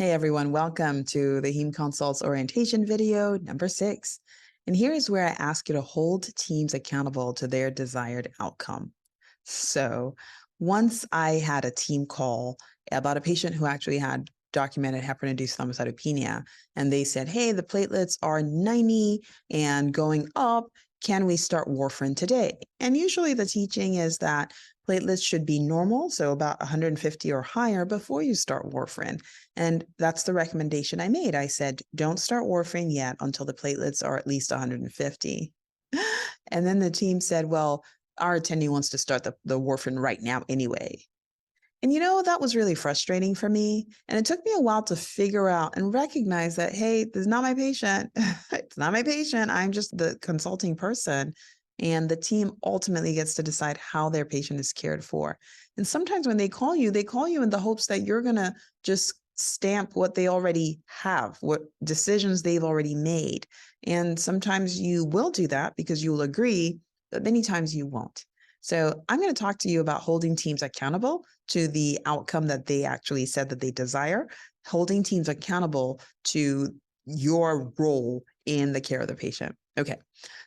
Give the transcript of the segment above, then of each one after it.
Hey everyone, welcome to the Heme Consults orientation video number 6. And here is where I ask you to hold teams accountable to their desired outcome. So once I had a team call about a patient who actually had documented heparin-induced thrombocytopenia, and they said, hey, the platelets are 90 and going up. Can we start warfarin today? And usually the teaching is that platelets should be normal, so about 150 or higher before you start warfarin. And that's the recommendation I made. I said, don't start warfarin yet until the platelets are at least 150. And then the team said, well, our attendee wants to start the warfarin right now anyway. And that was really frustrating for me. And it took me a while to figure out and recognize that, hey, this is not my patient. It's not my patient. I'm just the consulting person. And the team ultimately gets to decide how their patient is cared for. And sometimes when they call you in the hopes that you're going to just stamp what they already have, what decisions they've already made. And sometimes you will do that because you will agree, but many times you won't. So I'm going to talk to you about holding teams accountable to the outcome that they actually said that they desire, holding teams accountable to your role in the care of the patient. Okay,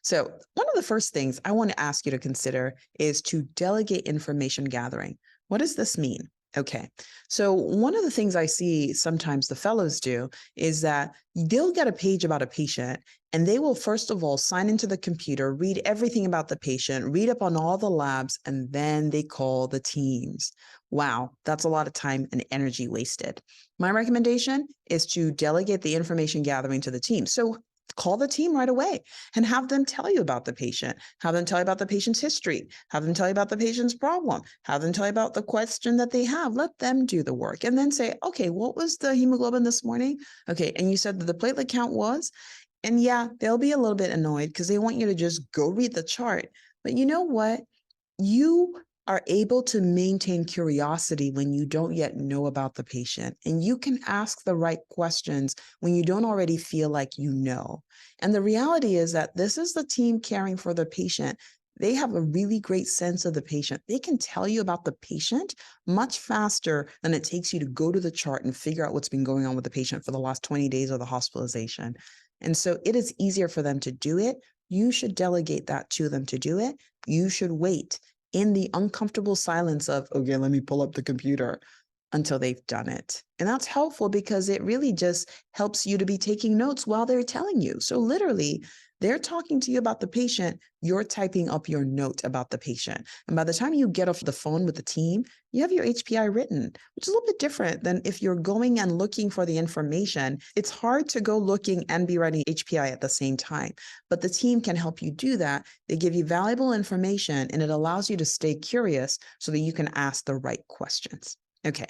so one of the first things I want to ask you to consider is to delegate information gathering. What does this mean? Okay, so one of the things I see sometimes the fellows do is that they'll get a page about a patient and they will first of all sign into the computer, read everything about the patient, read up on all the labs, and then they call the teams. Wow, that's a lot of time and energy wasted. My recommendation is to delegate the information gathering to the team. So call the team right away and have them tell you about the patient, have them tell you about the patient's history, have them tell you about the patient's problem, have them tell you about the question that they have. Let them do the work and then say, okay, what was the hemoglobin this morning? Okay, and you said that the platelet count was, and yeah, they'll be a little bit annoyed because they want you to just go read the chart. But you know what? You are able to maintain curiosity when you don't yet know about the patient. And you can ask the right questions when you don't already feel like you know. And the reality is that this is the team caring for the patient. They have a really great sense of the patient. They can tell you about the patient much faster than it takes you to go to the chart and figure out what's been going on with the patient for the last 20 days of the hospitalization. And so it is easier for them to do it. You should delegate that to them to do it. You should wait in the uncomfortable silence of, okay, let me pull up the computer until they've done it. And that's helpful because it really just helps you to be taking notes while they're telling you. So literally, they're talking to you about the patient, you're typing up your note about the patient. And by the time you get off the phone with the team, you have your HPI written, which is a little bit different than if you're going and looking for the information. It's hard to go looking and be writing HPI at the same time, but the team can help you do that. They give you valuable information and it allows you to stay curious so that you can ask the right questions. Okay.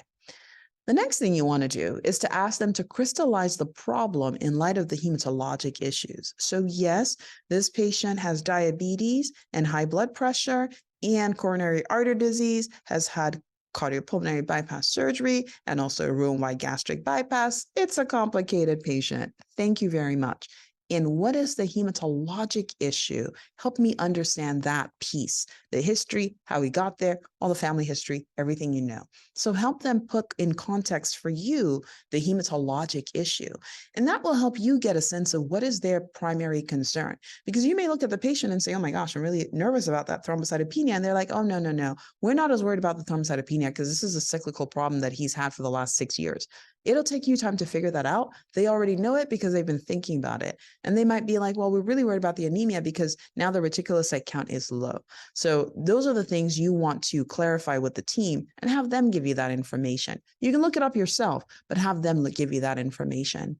The next thing you want to do is to ask them to crystallize the problem in light of the hematologic issues. So yes, this patient has diabetes and high blood pressure and coronary artery disease, has had cardiopulmonary bypass surgery, and also Roux-en-Y gastric bypass. It's a complicated patient. Thank you very much. And what is the hematologic issue? Help me understand that piece, the history, how we got there, all the family history, everything you know. So help them put in context for you the hematologic issue. And that will help you get a sense of what is their primary concern. Because you may look at the patient and say, oh my gosh, I'm really nervous about that thrombocytopenia. And they're like, oh, no, no, no. We're not as worried about the thrombocytopenia because this is a cyclical problem that he's had for the last 6 years. It'll take you time to figure that out. They already know it because they've been thinking about it. And they might be like, well, we're really worried about the anemia because now the reticulocyte count is low. So those are the things you want to clarify with the team and have them give you that information. You can look it up yourself, but have them give you that information.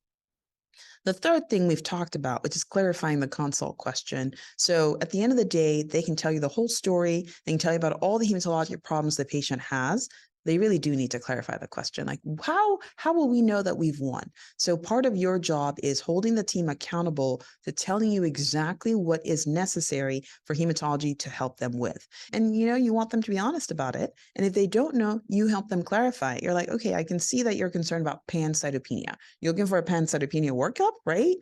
The third thing we've talked about, which is clarifying the consult question. So at the end of the day, they can tell you the whole story. They can tell you about all the hematologic problems the patient has. They really do need to clarify the question, like how will we know that we've won? So part of your job is holding the team accountable to telling you exactly what is necessary for hematology to help them with. And you want them to be honest about it. And if they don't know, you help them clarify. You're like, okay, I can see that you're concerned about pancytopenia. You're looking for a pancytopenia workup, right?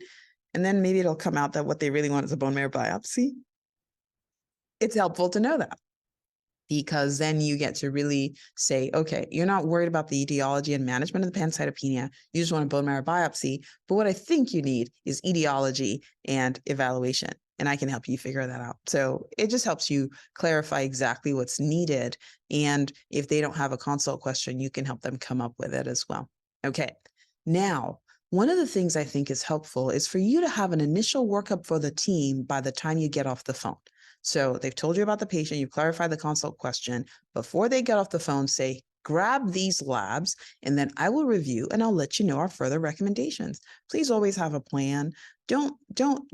And then maybe it'll come out that what they really want is a bone marrow biopsy. It's helpful to know that. because then you get to really say, okay, you're not worried about the etiology and management of the pancytopenia. You just want a bone marrow biopsy. But what I think you need is etiology and evaluation. And I can help you figure that out. So it just helps you clarify exactly what's needed. And if they don't have a consult question, you can help them come up with it as well. Okay. Now, one of the things I think is helpful is for you to have an initial workup for the team by the time you get off the phone. So they've told you about the patient, you clarify the consult question. Before they get off the phone, say, grab these labs, and then I will review and I'll let you know our further recommendations. Please always have a plan. Don't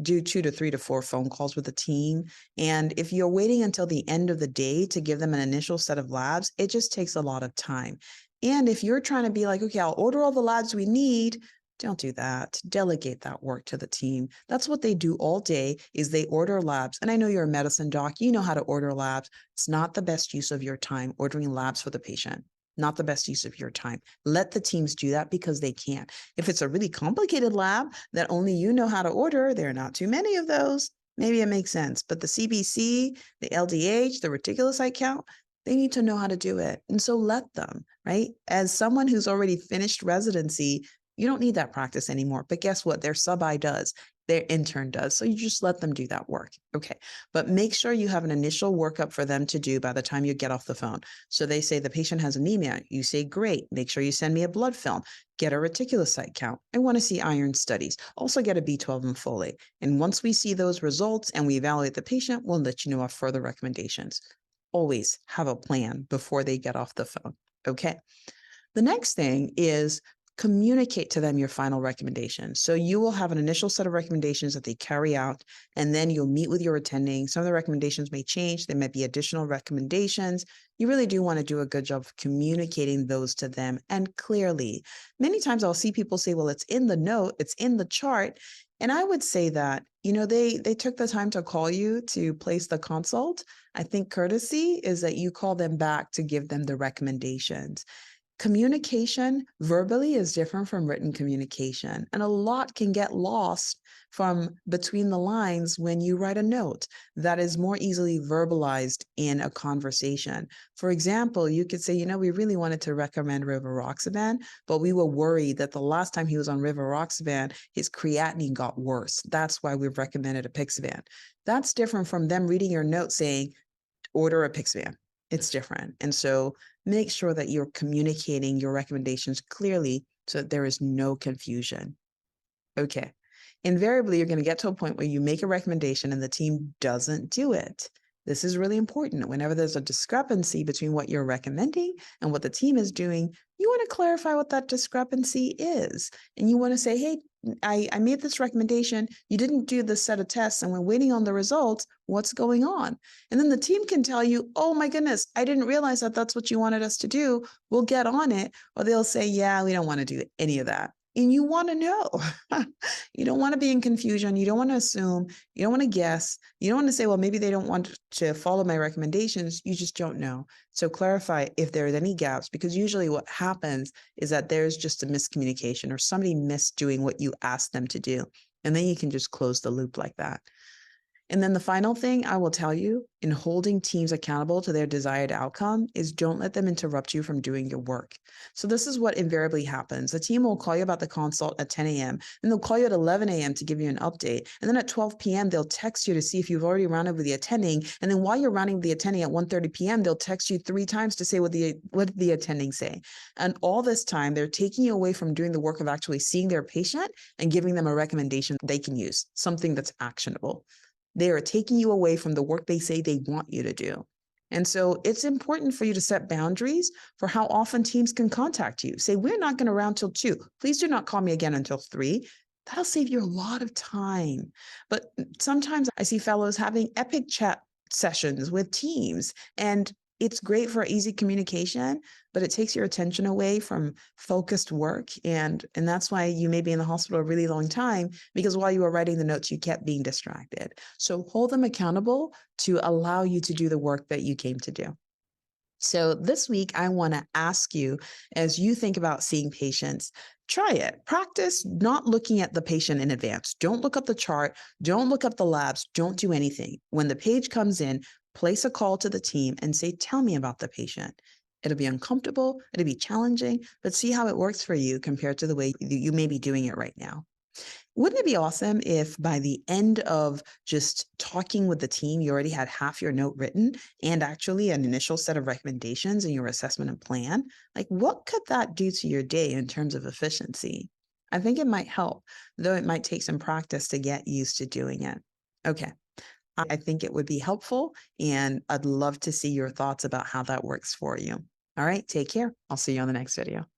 do 2 to 3 to 4 phone calls with the team. And if you're waiting until the end of the day to give them an initial set of labs, it just takes a lot of time. And if you're trying to be like, okay, I'll order all the labs we need, don't do that. Delegate that work to the team. That's what they do all day is they order labs. And I know you're a medicine doc, you know how to order labs. It's not the best use of your time ordering labs for the patient. Not the best use of your time. Let the teams do that because they can. If it's a really complicated lab that only you know how to order, there are not too many of those. Maybe it makes sense. But the CBC, the LDH, the reticulocyte count, they need to know how to do it. And so let them, right? As someone who's already finished residency, you don't need that practice anymore. But guess what? Their sub-I does, their intern does. So you just let them do that work. Okay. But make sure you have an initial workup for them to do by the time you get off the phone. So they say the patient has anemia. You say, great. Make sure you send me a blood film. Get a reticulocyte count. I want to see iron studies. Also get a B12 and folate. And once we see those results and we evaluate the patient, we'll let you know our further recommendations. Always have a plan before they get off the phone. Okay. The next thing is communicate to them your final recommendation. So you will have an initial set of recommendations that they carry out, and then you'll meet with your attending. Some of the recommendations may change. There might be additional recommendations. You really do want to do a good job of communicating those to them and clearly. Many times I'll see people say, well, it's in the note, it's in the chart. And I would say that, they took the time to call you to place the consult. I think courtesy is that you call them back to give them the recommendations. Communication verbally is different from written communication, and a lot can get lost from between the lines when you write a note that is more easily verbalized in a conversation. For example, you could say, we really wanted to recommend rivaroxaban, but we were worried that the last time he was on rivaroxaban, his creatinine got worse. That's why we've recommended apixaban. That's different from them reading your note saying, order apixaban. It's different. And so make sure that you're communicating your recommendations clearly so that there is no confusion. Okay. Invariably, you're going to get to a point where you make a recommendation and the team doesn't do it. This is really important. Whenever there's a discrepancy between what you're recommending and what the team is doing, you want to clarify what that discrepancy is. And you want to say, hey, I made this recommendation. You didn't do this set of tests and we're waiting on the results. What's going on? And then the team can tell you, oh my goodness, I didn't realize that that's what you wanted us to do. We'll get on it. Or they'll say, yeah, we don't want to do any of that. And you want to know. You don't want to be in confusion. You don't want to assume. You don't want to guess. You don't want to say, well, maybe they don't want to follow my recommendations. You just don't know. So clarify if there's any gaps, because usually what happens is that there's just a miscommunication or somebody missed doing what you asked them to do. And then you can just close the loop like that. And then the final thing I will tell you in holding teams accountable to their desired outcome is don't let them interrupt you from doing your work. So this is what invariably happens. The team will call you about the consult at 10 a.m. and they'll call you at 11 a.m. to give you an update. And then at 12 p.m., they'll text you to see if you've already rounded with the attending. And then while you're rounding with the attending at 1:30 p.m., they'll text you 3 times to say what did the attending say. And all this time, they're taking you away from doing the work of actually seeing their patient and giving them a recommendation they can use, something that's actionable. They are taking you away from the work they say they want you to do. And so it's important for you to set boundaries for how often teams can contact you. Say, we're not going to round till 2. Please do not call me again until 3. That'll save you a lot of time. But sometimes I see fellows having epic chat sessions with teams, and it's great for easy communication, but it takes your attention away from focused work. And that's why you may be in the hospital a really long time, because while you were writing the notes, you kept being distracted. So hold them accountable to allow you to do the work that you came to do. So this week, I want to ask you, as you think about seeing patients, try it. Practice not looking at the patient in advance. Don't look up the chart. Don't look up the labs. Don't do anything. When the page comes in, Place a call to the team and say, tell me about the patient. It'll be uncomfortable, it'll be challenging, but see how it works for you compared to the way you may be doing it right now. Wouldn't it be awesome if by the end of just talking with the team, you already had half your note written and actually an initial set of recommendations in your assessment and plan? Like, what could that do to your day in terms of efficiency? I think it might help, though it might take some practice to get used to doing it. Okay. I think it would be helpful, and I'd love to see your thoughts about how that works for you. All right. Take care. I'll see you on the next video.